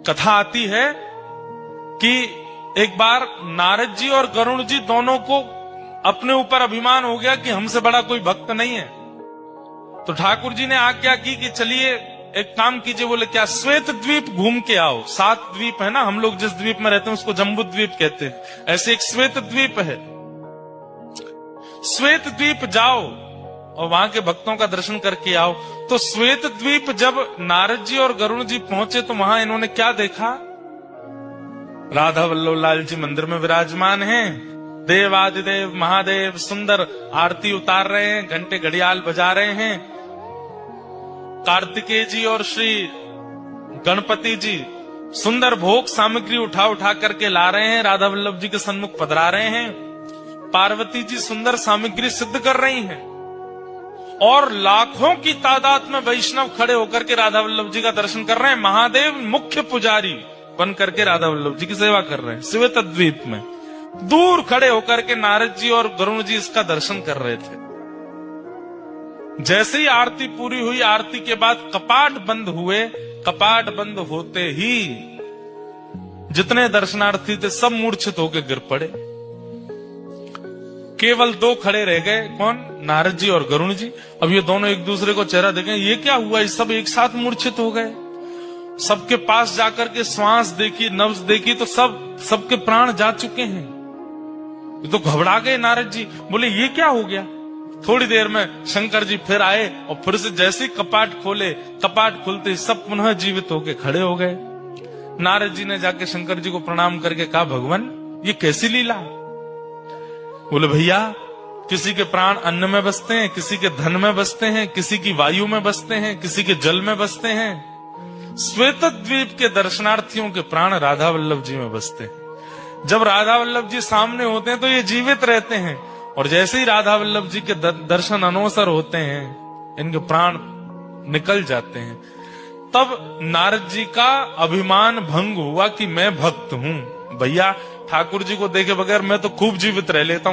कथा आती है कि एक बार नारद जी और गरुड़ जी दोनों को अपने ऊपर अभिमान हो गया कि हमसे बड़ा कोई भक्त नहीं है। तो ठाकुर जी ने आज्ञा की कि चलिए एक काम कीजिए। बोले क्या? श्वेत द्वीप घूम के आओ। 7 द्वीप है ना, हम लोग जिस द्वीप में रहते हैं उसको जम्बू द्वीप कहते हैं, ऐसे एक श्वेत द्वीप है। श्वेत द्वीप जाओ और वहां के भक्तों का दर्शन करके आओ। तो श्वेत द्वीप जब नारद जी और गरुड़ जी पहुंचे तो वहां इन्होंने क्या देखा? राधा वल्लभ लाल जी मंदिर में विराजमान हैं। देवादिदेव महादेव सुंदर आरती उतार रहे हैं, घंटे घड़ियाल बजा रहे हैं। कार्तिकेय जी और श्री गणपति जी सुंदर भोग सामग्री उठा उठा करके ला रहे हैं, राधा वल्लभ जी के सन्मुख पधरा रहे हैं। पार्वती जी सुंदर सामग्री सिद्ध कर रही हैं और लाखों की तादाद में वैष्णव खड़े होकर के राधा वल्लभ जी का दर्शन कर रहे हैं। महादेव मुख्य पुजारी बन करके राधा वल्लभ जी की सेवा कर रहे हैं। श्वेत द्वीप में दूर खड़े होकर के नारद जी और गरुड़ जी इसका दर्शन कर रहे थे। जैसे ही आरती पूरी हुई, आरती के बाद कपाट बंद हुए। कपाट बंद होते ही जितने दर्शनार्थी थे सब मूर्छित होकर गिर पड़े। केवल 2 खड़े रह गए। कौन? नारद जी और गरुड़ जी। अब ये दोनों एक दूसरे को चेहरा देखें, ये क्या हुआ? ये सब एक साथ मूर्छित हो गए। सबके पास जाकर के श्वास देखी, नब्ज देखी तो सबके प्राण जा चुके हैं। तो घबरा गए नारद जी, बोले ये क्या हो गया? थोड़ी देर में शंकर जी फिर आए और फिर से जैसे कपाट खोले, कपाट खुलते सब पुनः जीवित होके खड़े हो गए। नारद जी ने जाके शंकर जी को प्रणाम करके कहा, भगवान ये कैसी लीला? बोले भैया किसी के प्राण अन्न में बसते हैं, किसी के धन में बसते हैं, किसी की वायु में बसते हैं, किसी के जल में बसते हैं। श्वेत द्वीप के दर्शनार्थियों के प्राण राधा वल्लभ जी में बसते हैं। जब राधा वल्लभ जी सामने होते हैं तो ये जीवित रहते हैं और जैसे ही राधा वल्लभ जी के दर्शन अनवसर होते हैं इनके प्राण निकल जाते हैं। तब नारद जी का अभिमान भंग हुआ कि मैं भक्त हूं। भैया ठाकुर जी को देखे बगैर मैं तो खूब जीवित रह लेता हूं।